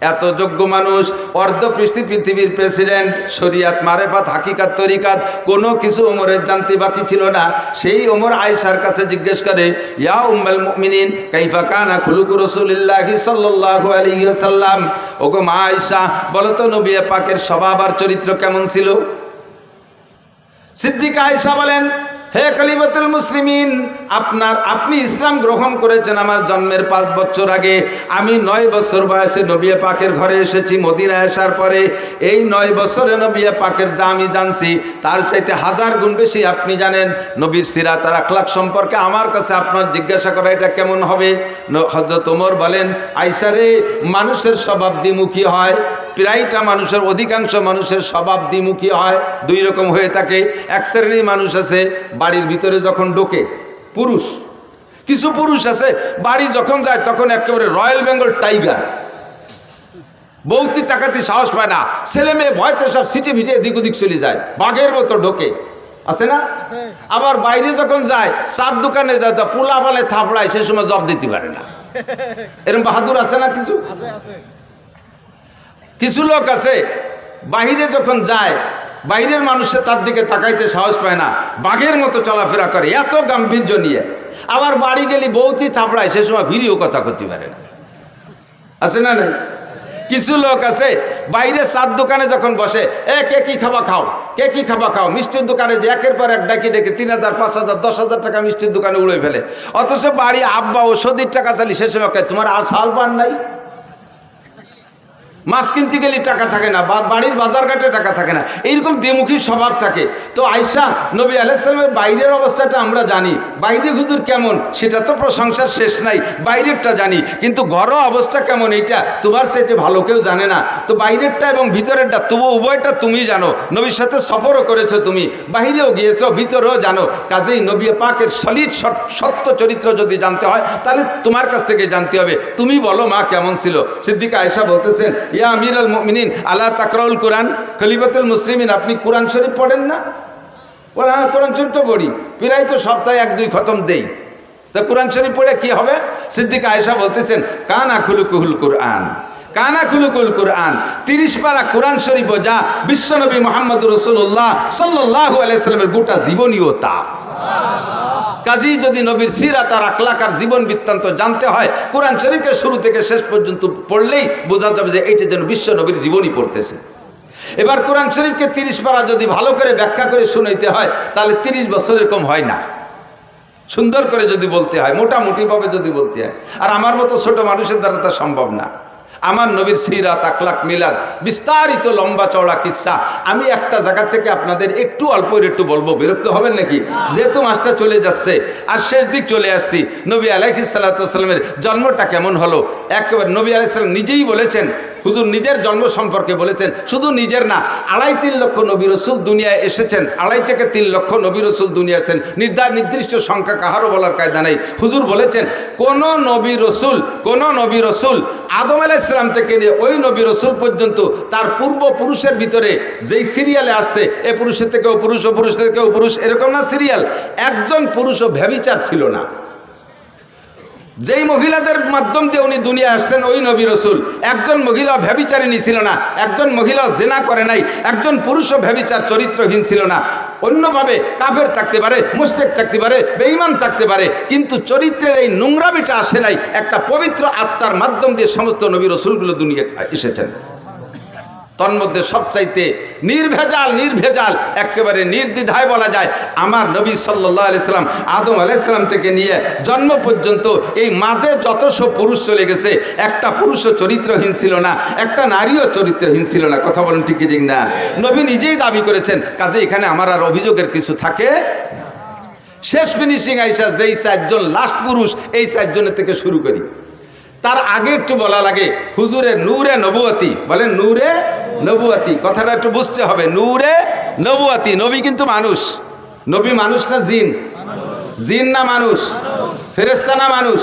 এত যোগ্য মানুষ, অর্ধপৃষ্ঠি পৃথিবীর প্রেসিডেন্ট, শরিয়াত মারেফাত হাকিকাত তরিকাত কোনো কিছু ওমরের জানতে বাকি ছিল না। সেই ওমর আয়েশার কাছে জিজ্ঞেস করে, ইয়া উম্মুল মুমিনিন কাইফা কানা খুলুকু রাসূলিল্লাহি সাল্লাল্লাহু আলাইহি ওয়াসাল্লাম, ওগো মা আয়েশা বলো তো নবী পাকের স্বভাব আর চরিত্র কেমন ছিল? সিদ্দিকা আয়েশা বলেন, হে খলিফাতুল মুসলিমিন, আপনি ইসলাম গ্রহণ করেছেন আমার জন্মের 5 বছর আগে। আমি 9 বছর বয়সে নবী পাকের ঘরে এসেছি মদিনায় আসার পরে। এই 9 বছরে নবী পাকের যা আমি জানছি তার চাইতে 1000 গুণ বেশি আপনি জানেন। নবীর সিরাত আর আখলাক সম্পর্কে আমার কাছে আপনার জিজ্ঞাসা করা এটা কেমন হবে? হযরত ওমর বলেন, আয়েশা রে, মানুষের স্বভাব দ্বিমুখী হয়। প্রায়টা মানুষের, অধিকাংশ মানুষের স্বভাব দ্বিমুখী হয়, 2 রকম হয়ে থাকে। এক শ্রেণীর মানুষ আছে বাড়ির ভিতরে যখন ঢোকে পুরুষ, কিছু পুরুষ আছে বাড়ি যখন যায় তখন একেবারে রয়্যাল বেঙ্গল টাইগার, বউতি চাকাতি সাহস পায় না, ছেলে মেয়ে ভয়তে সব সিটে ভিটে এদিক ওদিক চলে যায়, বাঘের মতো ঢোকে, আছে না? আবার বাইরে যখন যায়, চার দোকানে যায়, পোলা বলে থাপড়ায়, সে সময় জব দিতে পারে না। এরকম বাহাদুর আছে না? কিছু লোক আছে বাহিরে যখন যায়, বাইরের মানুষে তার দিকে তাকাইতে সাহস পায় না, বাঘের মতো চলাফেরা করে, এত গাম্ভীর্য নিয়ে। আবার বাড়ি গেলি বউতি চাপড়ায়, সে সময় ভিড়িও কথা করতে পারে না, আছে না? নাই কিছু লোক আছে বাইরে চার দোকানে যখন বসে, কে কি খাবা খাও, কে কি খাবা খাও, মিষ্টির দোকানে যে একের পর এক ডাকি ডেকে 3000, 5000, 10,000 টাকা মিষ্টির দোকানে উড়ে ফেলে। অথচ বাড়ি আব্বা ওষুধের টাকা চালি, সে সময় তোমার আর ছাল পান নাই। মাছ কিনতে গেলে টাকা থাকে না, বাড়ির বাজার ঘাটে টাকা থাকে না, এইরকম দ্বিমুখী স্বভাব থাকে। তো আয়েশা নবী আলাইহিস সালামের বাইরের অবস্থাটা আমরা জানি, বাইরে হুজুর কেমন সেটা তো প্রশংসার শেষ নাই, বাইরেরটা জানি, কিন্তু ঘরোয়া অবস্থা কেমন এইটা তোমার সাথে ভালো কেউ জানে না। তো বাইরেরটা এবং ভিতরেরটা তবু উভয়টা তুমি জানো, নবীর সাথে সফরও করেছো তুমি, বাহিরেও গিয়েছো, ভিতরেও জানো। কাজেই নবী পাকের সলিড সত্য চরিত্র যদি জানতে হয় তাহলে তোমার কাছ থেকে জানতে হবে। তুমি বলো মা কেমন ছিল? সিদ্দিকা আয়েশা বলতেছেন, ইয়া আমিরুল মুমিনিন আলা তাকরাউল কোরআন, খলিফাতুল মুসলিমিন আপনি কোরআন শরীফ পড়েন না? বলে হ্যাঁ কোরআন শরীফ তো পড়ি, প্রায় তো সপ্তাহে 1-2 খতম দেই, তা কোরআন শরীফ পড়ে কি হবে? সিদ্দিকা আয়েশা বলতেছেন, কানা খুলুকুল কোরআন, কানা খুলুকুল কোরআন, 30 পারা কোরআন শরীফ যা বিশ্বনবী মুহাম্মদুর রাসূলুল্লাহ সাল্লাল্লাহু আলাইহি সাল্লামের গোটা জীবনীয়তা। কাজী যদি নবীর সিরাত আর আখলাক আর জীবন বৃত্তান্ত জানতে হয়, কোরআন শরীফকে শুরু থেকে শেষ পর্যন্ত পড়লেই বোঝা যাবে যে এইটা যেন বিশ্ব নবীর জীবনই পড়তেছে। এবার কোরআন শরীফকে 30 পারা যদি ভালো করে ব্যাখ্যা করে শুনাইতে হয় তাহলে 30 বছরের কম হয় না। সুন্দর করে যদি বলতে হয়, মোটামুটিভাবে যদি বলতে হয়, আর আমার মতো ছোট মানুষের দ্বারা তা সম্ভব না। আমার নবীর সিরাত আখলাক মিলাদ বিস্তারিত লম্বা চওড়া কিচ্ছা আমি একটা জায়গা থেকে আপনাদের একটু অল্প একটু বলবো, বিরক্ত হবেন নাকি? যেহেতু মাসটা চলে যাচ্ছে আর শেষ দিক চলে আসছি, নবী আলাইহিস সালাতু ওয়াস সালামের জন্মটা কেমন হলো একেবারে নবী আলাইহিস সালাম নিজেই বলেছেন, হুজুর নিজের জন্ম সম্পর্কে বলেছেন, শুধু নিজের না, 2.5-3 লক্ষ নবী রসুল দুনিয়ায় এসেছেন, 2.5 থেকে 3 লক্ষ নবী রসুল দুনিয়ায় এসেছেন, নির্দিষ্ট সংখ্যা কাহারও বলার কায়দা নেই। হুজুর বলেছেন কোন নবী রসুল আদম আলাইহিস সালাম থেকে নিয়ে ওই নবী রসুল পর্যন্ত তার পূর্বপুরুষের ভিতরে যেই সিরিয়ালে আসছে, এ পুরুষের থেকেও পুরুষ, ও পুরুষের থেকেও পুরুষ, এরকম না সিরিয়াল, একজন পুরুষও ব্যভিচার ছিল না। যেই মহিলাদের মাধ্যম দিয়ে উনি দুনিয়া আসছেন ওই নবী রসুল, একজন মহিলা ব্যভিচারিণী ছিল না, একজন মহিলা জেনা করে নাই, একজন পুরুষও ব্যভিচার চরিত্রহীন ছিল না। অন্যভাবে কাফের থাকতে পারে, মুশরিক থাকতে পারে, বেঈমান থাকতে পারে, কিন্তু চরিত্রের এই নোংরামিটা আসে নাই। একটা পবিত্র আত্মার মাধ্যম দিয়ে সমস্ত নবী রসুলগুলো দুনিয়া এসেছেন। তন্মধ্যে সবচাইতে নির্ভেজাল একেবারে নির্দ্বিধায় বলা যায় আমার নবী সাল্লাল্লাহু আলাইহি সাল্লাম আদম আলাইহিস সালাম থেকে নিয়ে জন্ম পর্যন্ত এই মাঝে যতশো পুরুষ চলে গেছে, একটা পুরুষও চরিত্রহীন ছিল না, একটা নারীও চরিত্রহীন ছিল না। কথা বলেন ঠিক কি ঠিক না? নবী নিজেই দাবি করেছেন। কাজে এখানে আমার আর অভিযোগের কিছু থাকে। শেষ ফিনিশিং আইসা যেই 4 জন লাস্ট পুরুষ, এই 4 জনের থেকে শুরু করি। তার আগে একটু বলা লাগে হুজুরের নূরে নবুয়তি, বলেন নূরে নবুয়তি, কথাটা একটু বুঝতে হবে। নূরে নবুয়তি, নবী কিন্তু মানুষ। নবী মানুষ না জিন? জিন না মানুষ? ফেরেশতা না মানুষ?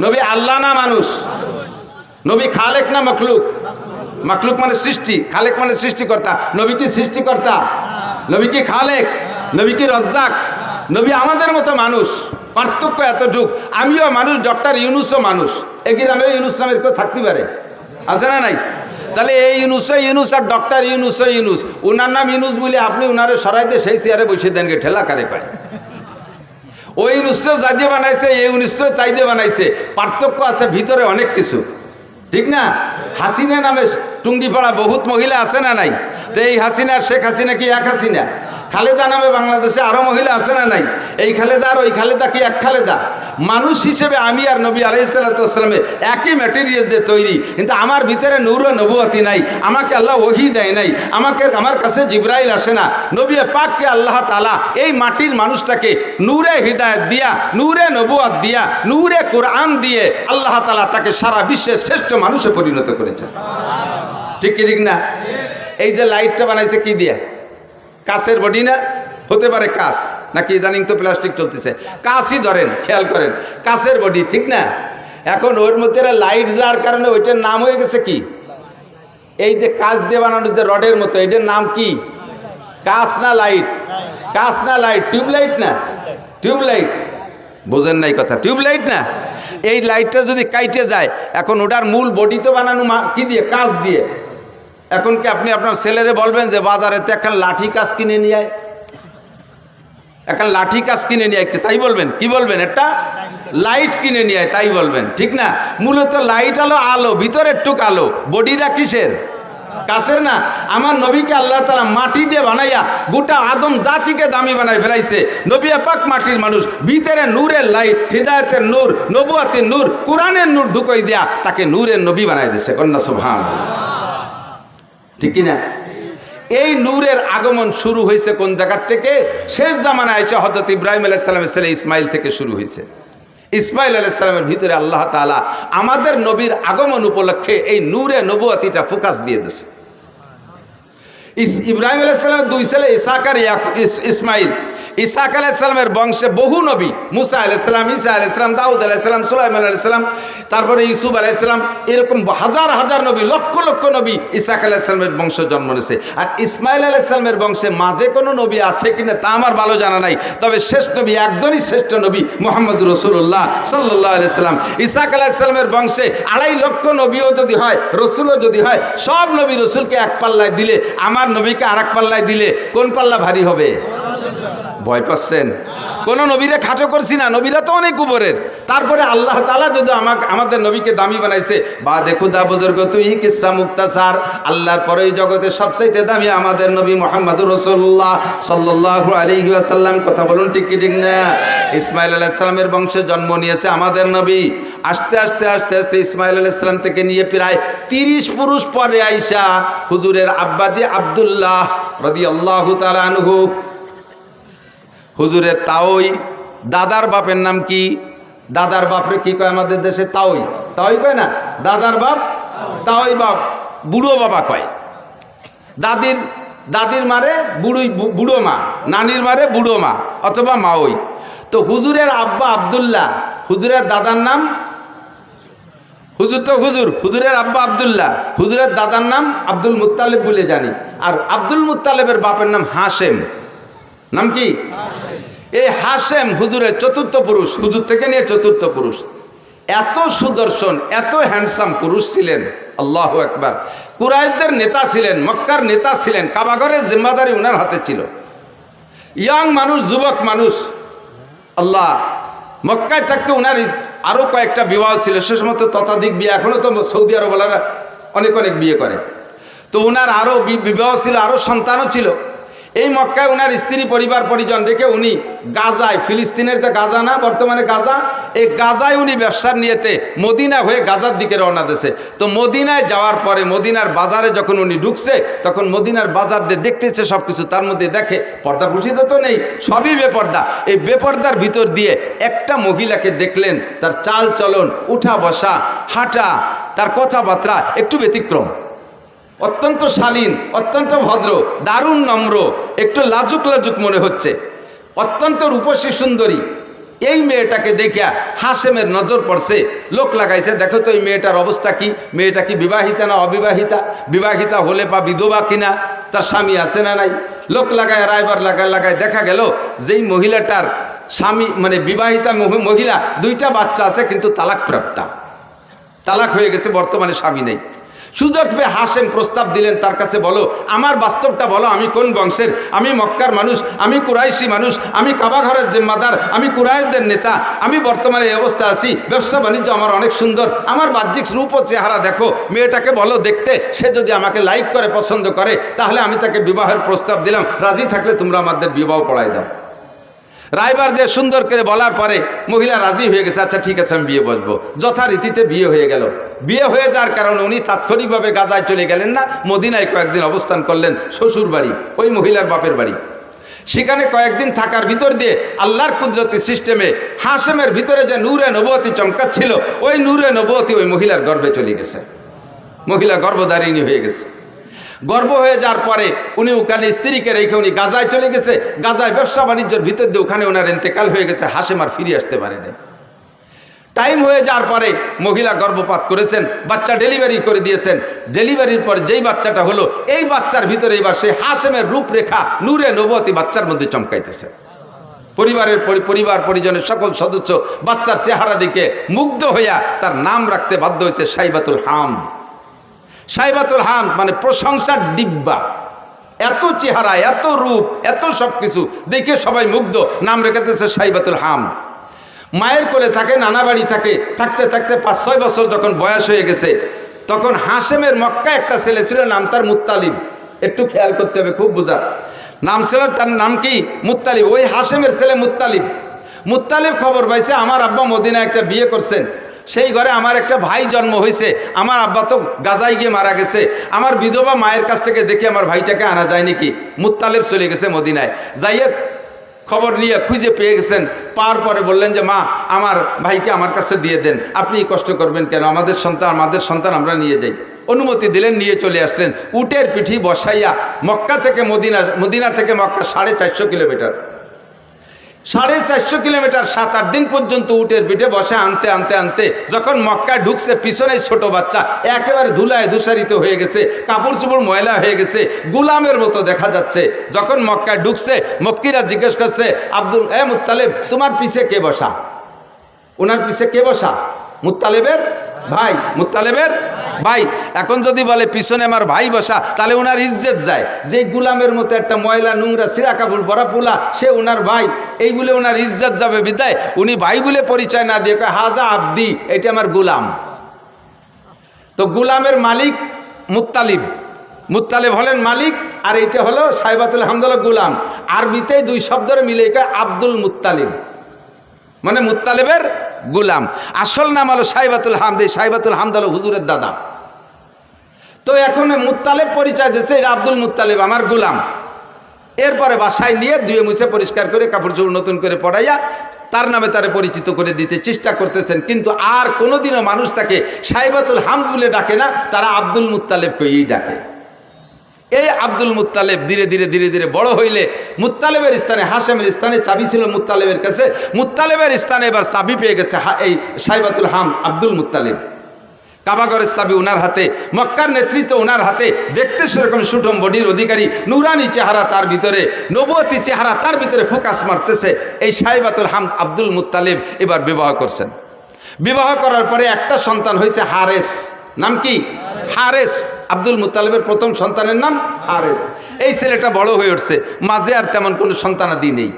নবী আল্লাহ না মানুষ? নবী খালেক না মখলুক? মখলুক মানে সৃষ্টি, খালেক মানে সৃষ্টিকর্তা। নবী কি সৃষ্টিকর্তা? নবী কি খালেক? নবী কি রজ্জাক? নবী আমাদের মতো মানুষ, পার্থক্য এতটুক। আমিও মানুষ, ডক্টর ইউনুসও মানুষ, এ গ্রামে ইউনুস নামের কেউ থাকতে পারে? আছে না নাই? তাহলে এই ইউনুসও ইউনুস আর ডক্টর ইউনুসও ইউনুস, ওনার নাম ইউনুস বলে আপনি ওনারে সরাইতে সেই চেয়ারে বসে দেন গে, ঠেলা কারে পায়। ওই ইউনুসও যা দিয়ে বানাইছে, এই ইউনুসও তাই দিয়ে বানাইছে, পার্থক্য আছে ভিতরে অনেক কিছু, ঠিক না? হাসিনা নামে টুঙ্গিপাড়া বহুত মহিলা আছে না নাই? তো এই হাসিনা আর শেখ হাসিনা কি এক হাসিনা? খালেদা নামে বাংলাদেশে আরো মহিলা আছে না নাই? এই খালেদা আর ওই খালেদা কি এক খালেদা? মানুষ হিসেবে আমি আর নবী আলাইহিসসালামের একই ম্যাটেরিয়াল দিয়ে তৈরি, কিন্তু আমার ভিতরে নূর ও নবুয়তি নাই, আমাকে আল্লাহ ওহী দেয় নাই, আমার কাছে জিবরাইল আসে না। নবী পাককে আল্লাহ তাআলা এই মাটির মানুষটাকে নূরে হিদায়াত দিয়া, নূরে নবুয়ত দিয়া, নূরে কোরআন দিয়ে আল্লাহ তাআলা তাকে সারা বিশ্বের শ্রেষ্ঠ মানুষে পরিণত করেছে। ঠিক কি ঠিক না? এই যে লাইটটা বানাইছে কি দিয়ে? কাঁচের বডি না? হতে পারে কাঁচ, নাকি ইদানিং তো প্লাস্টিক চলতেছে, কাঁচই ধরেন, খেয়াল করেন, কাঁচের বডি, ঠিক না? এখন ওর মধ্যে লাইট যাওয়ার কারণে ওইটার নাম হয়ে গেছে কি? এই যে কাঁচ দিয়ে বানানো যে রডের মতো, এটার নাম কি? কাঁচ না লাইট? কাঁচ না লাইট? টিউবলাইট না? টিউবলাইট। বোঝেন নাই কথা? টিউবলাইট না? এই লাইটটা যদি কাইটে যায়, এখন ওটার মূল বডি তো বানানো কি দিয়ে? কাঁচ দিয়ে। এখন কি আপনি আপনার ছেলেরে বলবেন যে বাজারে তো এখন লাঠি কাজ কিনে নিয়ে আয়, এখন লাঠি কাজ কিনে নিয়ে আয়, তাই বলবেন? কি বলবেন? একটা লাইট কিনে নিয়ে আয়, তাই বলবেন, ঠিক না? মূলত লাইট আলো, আলো ভিতরের টুক আলো, বডিটা কিসের? কাছের না? আমার নবীকে আল্লাহ তাআলা মাটি দিয়ে বানাইয়া গোটা আদম জাতিকে দামি বানাই ফেলাইছে। নবী পাক মাটির মানুষ, ভিতরে নূরের লাইট, হিদায়াতের নূর, নবুয়তের নূর, কোরআনের নূর ঢুকাই দিয়া তাকে নূরের নবী বানাই দিয়েছে। কন্যা সুবহানাল্লাহ, ঠিক কিনা? এই নূরের আগমন শুরু হয়েছে কোন জায়গার থেকে? শেষ জামানায় হযরত ইব্রাহিম আলাইহিস সালামের ছেলে ইসমাইল থেকে শুরু হয়েছে। ইসমাইল আলাইহিস সালামের ভিতরে আল্লাহ তাআলা আমাদের নবীর আগমন উপলক্ষে এই নূরে নবুয়তিটা ফোকাস দিয়ে দিয়েছে। ইব্রাহিম আলাইহিস সালামের দুই ছেলে ইসহাক আর ইসমাইল। ইসহাক আলাইহিস সালামের বংশে বহু নবী, মুসা আলাইহিস সালাম, ঈসা আলাইহিস সালাম, দাউদ আলাইহিস সালাম, সুলাইমান আলাইহিস সালাম, তারপরে ইউসুফ আলাইহিস সালাম, এরকম হাজার হাজার নবী, লক্ষ লক্ষ নবী ইসহাক আলাইহিস সালামের বংশ জন্ম নিয়েছে। আর ইসমাইল আলাইহিস সালামের বংশে মাঝে কোনো নবী আছে কিনা তা আমার ভালো জানা নাই, তবে শেষ নবী একজনই শ্রেষ্ঠ নবী, মুহাম্মদুর রাসূলুল্লাহ সাল্লাল্লাহু আলাইহি সাল্লাম। ইসহাক আলাইহিস সালামের বংশে 2.5 লক্ষ নবীও যদি হয়, রসুলও যদি হয়, সব নবী রসুলকে এক পাল্লায় দিলে, আমার নবীকে আরেক পাল্লায় দিলে কোন পাল্লা ভারী হবে? ভয় পাচ্ছেন? কোন নবীরে খাটো করছি না, নবীরা তো অনেক উপরের। তারপরে আল্লাহ তাআলা যদি আমাদের নবীকে দামি বানাইছে, বা দেখো দা বুজুর্গ তুই কিসসা মুক্তাসার, আল্লাহর পরে এই জগতে সবচাইতে দামি আমাদের নবী মুহাম্মদুর রাসূলুল্লাহ সাল্লাল্লাহু আলাইহি ওয়াসাল্লাম। কথা বলুন ঠিক কি ঠিক না? ইসমাইল আলাইহিস সালামের বংশে জন্ম নিয়েছে আমাদের নবী। আস্তে আস্তে আস্তে আস্তে ইসমাইল আলাইহিস সালাম থেকে নিয়ে প্রায় 30 পুরুষ পরে আইসা হুজুরের আব্বাজি আব্দুল্লাহ রাদিয়াল্লাহু তাআলা আনহু, হুজুরের তাওই, দাদার বাপের নাম কি? দাদার বাপরে কি কয় আমাদের দেশে? তাওই। তাওই কয় না? দাদার বাপ তাওই বাপ, বুড়ো বাবা কয়। দাদির মারে বুড়ো মা, নানির মারে বুড়ো মা অথবা মাওই। তো হুজুরের আব্বা আব্দুল্লাহ, হুজুরের দাদার নাম হুজুর, তো হুজুরের আব্বা আব্দুল্লাহ, হুজুরের দাদার নাম আব্দুল মুত্তালিব বলে জানি। আর আব্দুল মুত্তালিবের বাপের নাম হাশেম। নাম কি? এই হাশেম হুজুরের চতুর্থ পুরুষ, হুজুর থেকে নিয়ে চতুর্থ পুরুষ। এত সুদর্শন, এত হ্যান্ডসাম পুরুষ ছিলেন, আল্লাহু আকবার। কুরাইশদের নেতা ছিলেন, মক্কার নেতা ছিলেন, কাবাঘরের জিম্মাদারি উনার হাতে ছিল। ইয়াং মানুষ, যুবক মানুষ, আল্লাহ। মক্কায় থাকতে উনার আরও কয়েকটা বিবাহ ছিল, সে সময় ততাধিক বিয়ে, এখনও তো সৌদি আরবওয়ালারা অনেক অনেক বিয়ে করে। তো উনার আরও বিবাহ ছিল, আরও সন্তানও ছিল। এই মক্কায় উনার স্ত্রী পরিবার পরিজন রেখে উনি গাজায়, ফিলিস্তিনের যে গাজা না বর্তমানে গাজা, এই গাজায় উনি ব্যবসার নিয়েতে মদিনা হয়ে গাজার দিকে রওনা দিয়েছে। তো মদিনায় যাওয়ার পরে মদিনার বাজারে যখন উনি ঢুকছে, তখন মদিনার বাজার দিয়ে দেখতেছে সব কিছু, তার মধ্যে দেখে পর্দা পুষিতে তো নেই, সবই বেপর্দা। এই বেপর্দার ভিতর দিয়ে একটা মহিলাকে দেখলেন, তার চাল চলন, উঠা বসা, হাঁটা, তার কথাবার্তা একটু ব্যতিক্রম, অত্যন্ত শালীন, অত্যন্ত ভদ্র, দারুণ নম্র, একটু লাজুক লাজুক মনে হচ্ছে, অত্যন্ত রূপসী সুন্দরী। এই মেয়েটাকে দেখিয়া হাশেমের নজর পড়ছে, লোক লাগাইছে, দেখো তো এই মেয়েটার অবস্থা কি, মেয়েটা কি বিবাহিতা না অবিবাহিতা, বিবাহিতা হলে বা বিধবা কিনা, তার স্বামী আছে না নাই। লোক লাগায় রায়বার লাগায় দেখা গেল যেই মহিলাটার স্বামী মানে বিবাহিতা মহিলা, 2টা বাচ্চা আছে, কিন্তু তালাক প্রাপ্তা, তালাক হয়ে গেছে, বর্তমানে স্বামী নেই। সুযোগ পেয়ে হাশেম প্রস্তাব দিলেন, তার কাছে বলো, আমার বাস্তবটা বলো, আমি কোন বংশের, আমি মক্কার মানুষ, আমি কুরাইশি মানুষ, আমি কাবা ঘরের জিম্মাদার, আমি কুরাইশদের নেতা, আমি বর্তমানে এই অবস্থা আছি, ব্যবসা বাণিজ্য আমার অনেক সুন্দর, আমার বাহ্যিক রূপ ও চেহারা দেখো, মেয়েটাকে বলো দেখতে, সে যদি আমাকে লাইক করে পছন্দ করে তাহলে আমি তাকে বিবাহের প্রস্তাব দিলাম, রাজি থাকলে তোমরা আমাদের বিবাহ পড়াই দাও। রায়বার যে সুন্দর করে বলার পরে মহিলা রাজি হয়ে গেছে, আচ্ছা ঠিক আছে আমি বিয়ে বসবো। যথারীতিতে বিয়ে হয়ে গেল। বিয়ে হয়ে যাওয়ার কারণে উনি তাৎক্ষণিকভাবে গাজায় চলে গেলেন না, মদিনায় কয়েকদিন অবস্থান করলেন, শ্বশুর বাড়ি, ওই মহিলার বাপের বাড়ি। সেখানে কয়েকদিন থাকার ভিতর দিয়ে আল্লাহর কুদরতি সিস্টেমে হাশেমের ভিতরে যে নূরে নবুয়তি চমকাচ্ছিল, ওই নূরে নবুয়তি ওই মহিলার গর্ভে চলে গেছে। মহিলা গর্ভধারিণী হয়ে গেছে। গর্ভ হয়ে যাওয়ার পরে উনি ওখানে স্ত্রীকে রেখে উনি গাজায় চলে গেছে। গাজায় ব্যবসা বাণিজ্যের ভিতর দিয়ে ওখানে ওনার ইন্তেকাল হয়ে গেছে। হাশেম আর ফিরে আসতে পারেনি। টাইম হয়ে যাওয়ার পরে মহিলা গর্ভপাত করেছেন, বাচ্চা ডেলিভারি করে দিয়েছেন। ডেলিভারির পর যেই বাচ্চাটা হলো, এই বাচ্চার ভিতরে এবার সেই হাশেমের রূপরেখা নূরে নবুয়তি বাচ্চার মধ্যে চমকাইতেছে। পরিবার পরিজনের সকল সদস্য বাচ্চার চেহারা দেখে মুগ্ধ হইয়া তার নাম রাখতে বাধ্য হয়েছে সাইবাতুল হাম। সাইবাতুল হাম মানে প্রশংসার ডিব্বা। এত চেহারা, এত রূপ, এত সব কিছু দেখে সবাই মুগ্ধ, নাম রেখেতেছে সাইবাতুল হাম। মায়ের কোলে থাকে, নানা বাড়ি থাকে, থাকতে থাকতে 5-6 বছর যখন বয়স হয়ে গেছে, তখন হাশেমের মক্কা একটা ছেলে ছিল, নাম তার মুত্তালিব। একটু খেয়াল করতে হবে, খুব বোঝার নাম ছিল, তার নাম কি? মুত্তালিব। ওই হাশেমের ছেলে মুত্তালিব। মুত্তালিব খবর পাইছে আমার আব্বা মদিনা একটা বিয়ে করছেন, সেই ঘরে আমার একটা ভাই জন্ম হয়েছে, আমার আব্বা তো গাজায় গিয়ে মারা গেছে, আমার বিধবা মায়ের কাছ থেকে দেখি আমার ভাইটাকে আনা যায় নাকি। মুত্তালিব চলে গেছে মদিনায়, যাইয়ে খবর নিয়ে খুঁজে পেয়ে গেছেন। পাওয়ার পরে বললেন যে মা, আমার ভাইকে আমার কাছে দিয়ে দেন, আপনি কষ্ট করবেন কেন, আমাদের সন্তান আমরা নিয়ে যাই। অনুমতি দিলেন, নিয়ে চলে আসলেন। উটের পিঠি বসাইয়া মক্কা থেকে মদিনা থেকে মক্কা 450 কিলোমিটার, 450 কিলোমিটার 7-8 দিন পর্যন্ত উটের পিঠে বসে আনতে আনতে আনতে যখন মক্কায় ঢুকছে, পিছনে ছোট বাচ্চা একেবারে ধুলায় ধূসারিত হয়ে গেছে, কাপড় চোপড় ময়লা হয়ে গেছে, গুলামের মতো দেখা যাচ্ছে। যখন মক্কায় ঢুকছে, মক্কিরা জিজ্ঞেস করছে, মুত্তালিব তোমার পিছে কে বসা? ওনার পিছে কে বসা? মুত্তালিবের ভাই, মুত্তালিবের ভাই। এখন যদি বলে পিছনে আমার ভাই বসা, তাহলে ওনার ইজ্জত যায়। যে গুলামের মতো একটা ময়লা নোংরা সিরা কাপড় পরা পোলা, সে ওনার ভাই, এই বলে ওনার ইজ্জত যাবে। বিদায় উনি ভাই বলে পরিচয় না দিয়ে কয় হাজা আব্দি, এটা আমার গুলাম। তো গুলামের মালিক মুত্তালিব, মুত্তালিব হলেন মালিক, আর এইটা হলো সাইবাতুল হামদ গুলাম। আরবিতেই 2 শব্দের মিলে কয় আব্দুল মুত্তালিব, মানে মুত্তালিবের গুলাম। আসল নাম হলো সাইবাতুল হামদ। সাইবাতুল হামদ হলো হুজুরের দাদা। তো এখন মুত্তালিব পরিচয় দিচ্ছে, এটা আব্দুল মুত্তালিব আমার গুলাম। এরপরে বাসায় নিয়ে ধুয়ে মুছে পরিষ্কার করে কাপড় চোপড় নতুন করে পড়াইয়া তার নামে তারে পরিচিত করে দিতে চেষ্টা করতেছেন। কিন্তু আর কোনোদিনও মানুষ তাকে সাইবাতুল হামদ বলে ডাকে না, তারা আব্দুল মুত্তালিবকেই ডাকে। এই আব্দুল মুত্তালিব ধীরে ধীরে ধীরে ধীরে বড় হইলে মুত্তালিবের স্থানে, হাশেমের স্থানে চাবি ছিল মুত্তালিবের কাছে, মুত্তালিবের স্থানে এবার চাবি পেয়ে গেছে এই সাইবাতুল হাম আব্দুল মুত্তালিব। কাবাগরের চাবি ওনার হাতে, মক্কার নেতৃত্ব ওনার হাতে। দেখতে সেরকম সুঠম বডির অধিকারী, নুরানি চেহারা তার ভিতরে, নবুয়তি চেহারা তার ভিতরে ফোকাস মারতেছে। এই সাইবাতুল হাম আব্দুল মুত্তালিব এবার বিবাহ করছেন। বিবাহ করার পরে একটা সন্তান হয়েছে হারেস। নাম কি? হারেস। আব্দুল মুত্তালিবের প্রথম সন্তানের নাম হারেস। এই ছেলেটা বড় হয়ে উঠছে, মাঝে আর তেমন কোনো সন্তানাদি নেই।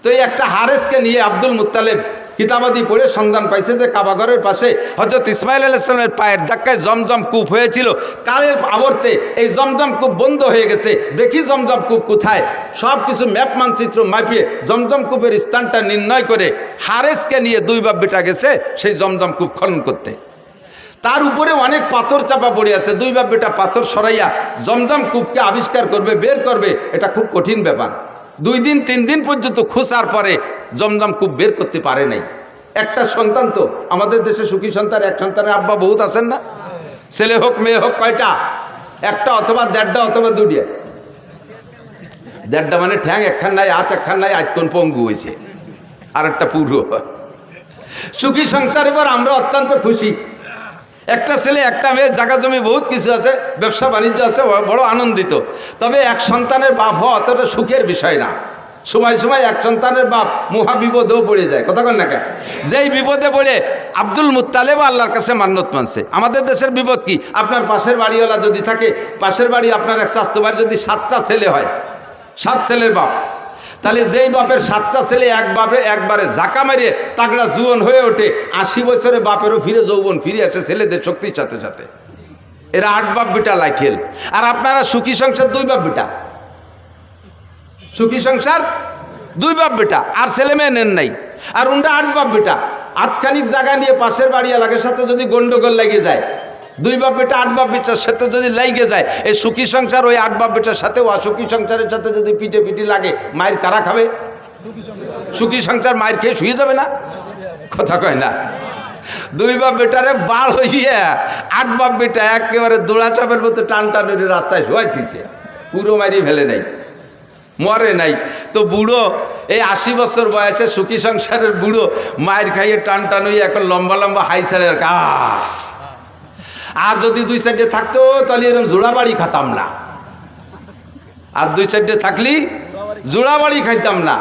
তো এই একটা হারেসকে নিয়ে আব্দুল মুত্তালিব কিতাবাদি পড়ে সন্ধান পাইছে যে কাবাগরের পাশে হযরত ইসমাইল আলাইহিস সালামের পায়ের ধাক্কায় জমজম কূপ হয়েছিল। কালের আবর্তে এই জমজম কূপ বন্ধ হয়ে গেছে। দেখি জমজম কূপ কোথায়, সব কিছু ম্যাপ মানচিত্র মাপিয়ে জমজম কূপের স্থানটা নির্ণয় করে হারেসকে নিয়ে 2 বাপ বেটা গেছে সেই জমজম কূপ খনন করতে। তার উপরে অনেক পাথর চাপা পড়ে আছে। 2 বাপ বেটা পাথর সরাইয়া জমজম কূপকে আবিষ্কার করবে, বের করবে, এটা খুব কঠিন ব্যাপার। 2 দিন 3 দিন পর্যন্ত খোঁজার পরে জমজম কূপ বের করতে পারে নাই। একটা সন্তান, তো আমাদের দেশে সুখী সন্তান, এক সন্তানের আব্বা বহুত আছেন না? ছেলে হোক মেয়ে হোক, কয়টা? একটা অথবা 1.5টা অথবা 2টা। 1.5টা মানে ঠ্যাং একখান নাই, হাত একখান নাই, আজ কোন পঙ্গু হয়েছে, আর একটা পুরো সুখী সংসার। এবার আমরা অত্যন্ত খুশি। একটা ছেলে একটা মেয়ে, জায়গা জমি বহুত কিছু আছে, ব্যবসা বাণিজ্য আছে, বড় আনন্দিত। তবে এক সন্তানের বাপ হওয়া অতটা সুখের বিষয় না। সময় সময় এক সন্তানের বাপ মহা বিপদেও পড়ে যায়, কথা কন না কেন? যেই বিপদে পড়ে আব্দুল মুত্তালেব আল্লাহর কাছে মান্নত মানছে। আমাদের দেশের বিপদ কি? আপনার পাশের বাড়িওয়ালা যদি থাকে, পাশের বাড়ি আপনার এক স্বাস্থ্য বাড়ি যদি 7টা ছেলে হয়, 7 ছেলের বাপ, তাহলে যেই বাপের 7টা ছেলে একবারে ঝাঁকা মেরে তাগড়া জুয়ন হয়ে ওঠে, 80 বছরে বাপেরও ফিরে যৌবন ফিরে আসে ছেলেদের শক্তির সাথে সাথে। এরা 8 বাপ বেটা লাইঠেল। আর আপনারা সুখী সংসার 2 বাপ বেটা, সুখী সংসার 2 বাপ বেটা, আর ছেলে মেয়ে নেন নাই। আর উনটা 8 বাপ বেটা, আটখানিক জায়গা নিয়ে পাশের বাড়ি এলাকার সাথে যদি গন্ডগোল লেগে যায়, 2 বাপ বেটা 8 বাপ বেটার সাথে যদি লেগে যায়, এই সুখী সংসার ওই 8 বাপ বেটার সাথে অসুখী সংসারের সাথে যদি পিঠে পিঠে লাগে, মায়ের কারা খাবে? সুখী সংসার মায়ের খেয়ে শুয়ে যাবে না, কথা কয় না? 2 বাপ বেটারে বাল হইয়া 8 বাপ বেটা একেবারে দোড়া চাপের মতো টান টানুরি রাস্তায় শোয়াইতেছে, পুরো মারিয়ে ফেলে নাই, মরে নাই। তো বুড়ো এই 80 বছর বয়সে সুখী সংসারের বুড়ো মায়ের খাইয়ে টান টান হইয়া এখন লম্বা লম্বা হাই ছাড়ে। আর যদি 2 সাইডে থাকতো তাহলে এরকম জোড়া বাড়ি খাতাম না, আর 2 সাইডে থাকলি জোড়া বাড়ি খাইতাম না।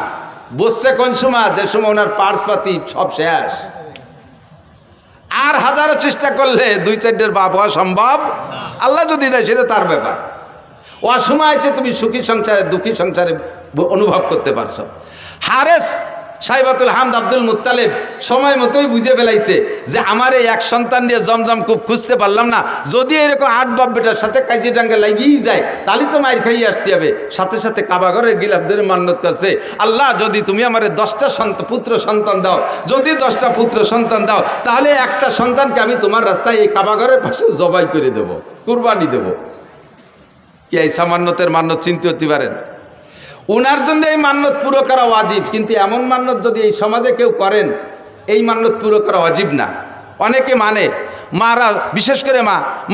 বসছে কোন সময়? যে সময় ওনার পার্স পাতি সব শেষ। আর হাজারো চেষ্টা করলে 2 সাইডের বাপ হওয়া সম্ভব, আল্লাহ যদি দেয় সেটা তার ব্যাপার। অসময় আছে তুমি সুখী সংসারে দুঃখী সংসারে অনুভব করতে পারছো। হারেস সাইবাতুল হামদ আব্দুল মুত্তালেব সময় মতোই বুঝে ফেলাইছে যে আমার এই এক সন্তান নিয়ে জমজম খুব খুঁজতে পারলাম না, যদি এরকম 8 বাপ বেটার সাথে কাজী ডাঙ্গা লাগিয়েই যায় তাহলে তো মায়ের খাইয়ে আসতে হবে। সাথে সাথে কাবা ঘরে গিলাফদের মান্নত করছে, আল্লাহ যদি তুমি আমার 10টা পুত্র সন্তান দাও, যদি 10টা পুত্র সন্তান দাও তাহলে একটা সন্তানকে আমি তোমার রাস্তায় এই কাবা ঘরের পাশে জবাই করে দেব, কুরবানি দেব। কি এই সামান্যতের মান্যত চিনতে হতে পারেন? উনার জন্য এই মান্যত পুরো করা ওয়াজিব, কিন্তু এমন মান্যত যদি এই সমাজে কেউ করেন, এই মান্যত পুরো করা ওয়াজিব না। অনেকে মানে, মারা বিশেষ করে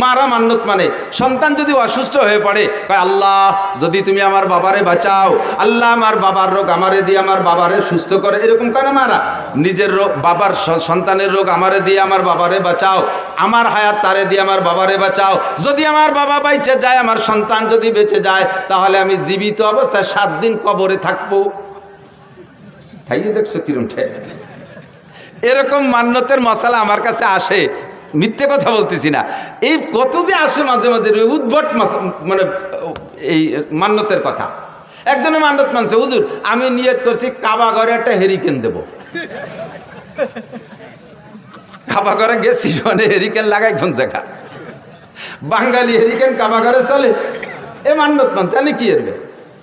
মারা মান্যত মানে, সন্তান যদি অসুস্থ হয়ে পড়ে কয় আল্লাহ যদি তুমি আমার বাবারে বাঁচাও, আল্লাহ আমার বাবার রোগ আমারে দিয়ে আমার বাবারে সুস্থ করে, এরকম কেন মারা? নিজের রোগ বাবার সন্তানের রোগ আমারে দিয়ে আমার বাবারে বাঁচাও, আমার হায়াত তারে দিয়ে আমার বাবারে বাঁচাও। যদি আমার বাবা বেঁচে যায়, আমার সন্তান যদি বেঁচে যায়, তাহলে আমি জীবিত অবস্থায় 7 দিন কবরে থাকবো। তাইলে দেখছো কিরম ঠেক। এরকম মান্যতের মশালা আমার কাছে আসে, মিথ্যে কথা বলতেছি না। এই কত যে আসে মাঝে মাঝে উদ্ভট মানে এই মান্যতের কথা। একজনের মান্যত মানছে, হুজুর আমি নিয়ত করছি কাবা ঘরে একটা হেরিকেন দেব। কাবা ঘরে গেছি মানে হেরিকেন লাগাই কোন জায়গা? বাঙালি হেরিকেন কাবা ঘরে চলে, এ মান্যত মানছে, জানি কি এরবে?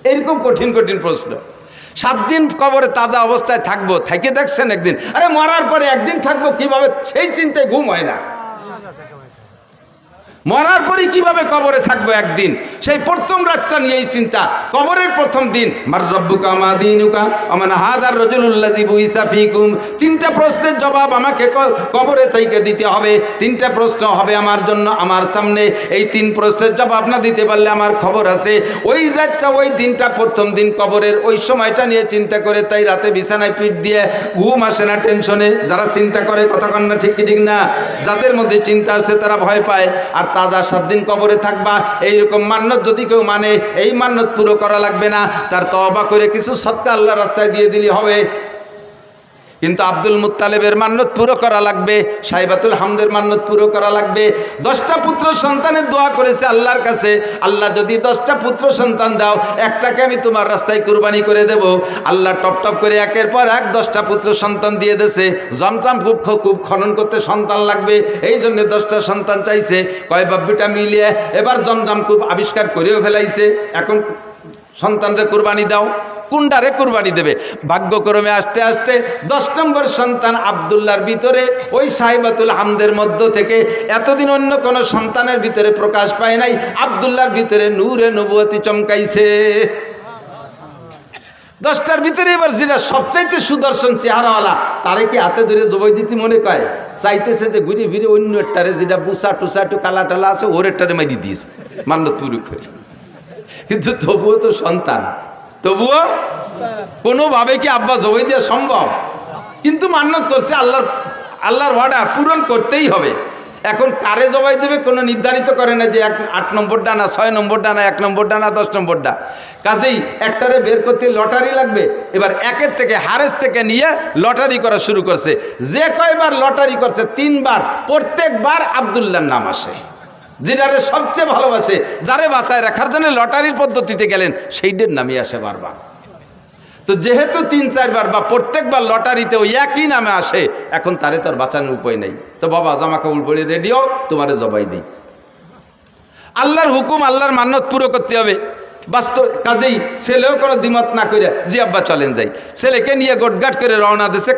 এরকম কঠিন কঠিন প্রশ্ন। 7 দিন কবরে তাজা অবস্থায় থাকবো, থেকে দেখছেন একদিন? আরে মরার পরে একদিন থাকবো কিভাবে, সেই চিন্তায় ঘুম হয় না। মরার পরে কিভাবে কবরে থাকবো একদিন, সেই প্রথম রাতটা নিয়েই চিন্তা। কবরের প্রথম দিন মার রব্বুকা মা দীনুকা আমান হাযার রাজুলুল্লাযী বুইসা ফীকুম, 3টা প্রশ্নের জবাব আমাকে কবরে থেকে দিতে হবে। 3টা প্রশ্ন হবে আমার জন্য, আমার সামনে। এই 3 প্রশ্নের জবাব না দিতে পারলে আমার খবর আছে। ওই রাতটা, ওই দিনটা, প্রথম দিন কবরের ওই সময়টা নিয়ে চিন্তা করে তাই রাতে বিছানায় পিঠ দিয়ে ঘুম আসে না টেনশনে। যারা চিন্তা করে, কথা কন না, ঠিক কি ঠিক না? যাদের মধ্যে চিন্তা আছে তারা ভয় পায়। আর তাজা 7 দিন কবরে থাকবা, এইরকম মান্যত যদি কেউ মানে, এই মান্যত পুরো করা লাগবে না, তার তওবা করে কিছু সদকা আল্লাহর রাস্তায় দিয়ে দিলে হবে। কিন্তু আব্দুল মুত্তালেবের মান্যত পুরো করা লাগবে, সাইবাতুল হামদের মান্যত পুরো করা লাগবে। 10টা পুত্র সন্তানের দোয়া করেছে আল্লাহর কাছে, আল্লাহ যদি 10টা পুত্র সন্তান দাও, একটাকে আমি তোমার রাস্তায় কুরবানি করে দেব। আল্লাহ টপ টপ করে একের পর এক 10টা পুত্র সন্তান দিয়ে দেছে। জমজম খুব খনন করতে সন্তান লাগবে, এই জন্য 10টা সন্তান চাইছে। কয় বাব্বিটা মিলিয়ে এবার জমজম খুব আবিষ্কার করেও ফেলাইছে। এখন সন্তানকে কুরবানি দাও, কোনটারে কুরবানি দেবে? ভাগ্যক্রমে আস্তে আস্তে 10 নম্বর সন্তান আব্দুল্লাহর ভিতরে, ওই সাইবাতুল হামদের মধ্য থেকে এতদিন অন্য কোনো সন্তানের ভিতরে প্রকাশ পায় নাই, আব্দুল্লাহর ভিতরে নূরে নবুয়তি চমকাইছে। 10টার ভিতরে এবার যেটা সবচাইতে সুদর্শন চেহারাওয়ালা, তারে কি হাতে ধরে জবাই দিতে মনে কয়? চাইতেছে যে ঘুরে ফিরে অন্য একটারে, যেটা বুসা টুসা একটু কালা টালা আছে, ওর একটারে মারি দিয়েছে মান্যত পুরো করে। কিন্তু তবুও তো সন্তান, তবুও কোনোভাবে কি আব্বা জবাই দেওয়া সম্ভব? কিন্তু মান্যত করছে, আল্লাহর অর্ডার পূরণ করতেই হবে। এখন কারে জবাই দেবে কোনো নির্ধারিত করে না যে 8 নম্বর ডানা, 6 নম্বর ডানা, 1 নম্বর ডানা, 10 নম্বর ডা। কাজেই একটারে বের করতে লটারি লাগবে। এবার একের থেকে হারেস থেকে নিয়ে লটারি করা শুরু করছে। যে কয়বার লটারি করছে 3 বার, প্রত্যেকবার আব্দুল্লাহর নাম আসে, যেটারে সবচেয়ে ভালোবাসে, যারে বাঁচায় রাখার জন্য লটারির পদ্ধতিতে গেলেন সেইটার নামই আসে বারবার। তো যেহেতু 3-4 বার বা প্রত্যেকবার লটারিতে ওই একই নামে আসে, এখন তারে তার বাঁচানোর উপায় নেই। তো বাবা জামা কাপড় পরে রেডিও, তোমারে জবাই দিই। আল্লাহর হুকুম, আল্লাহর মান্যত পুরো করতে হবে। বাস্তব কাজেই ছেলেও কোনো দ্বিমত না করে জি আব্বা চলেন যাই, ছেলেকে নিয়ে গোটগাট করে রওনা দিছে।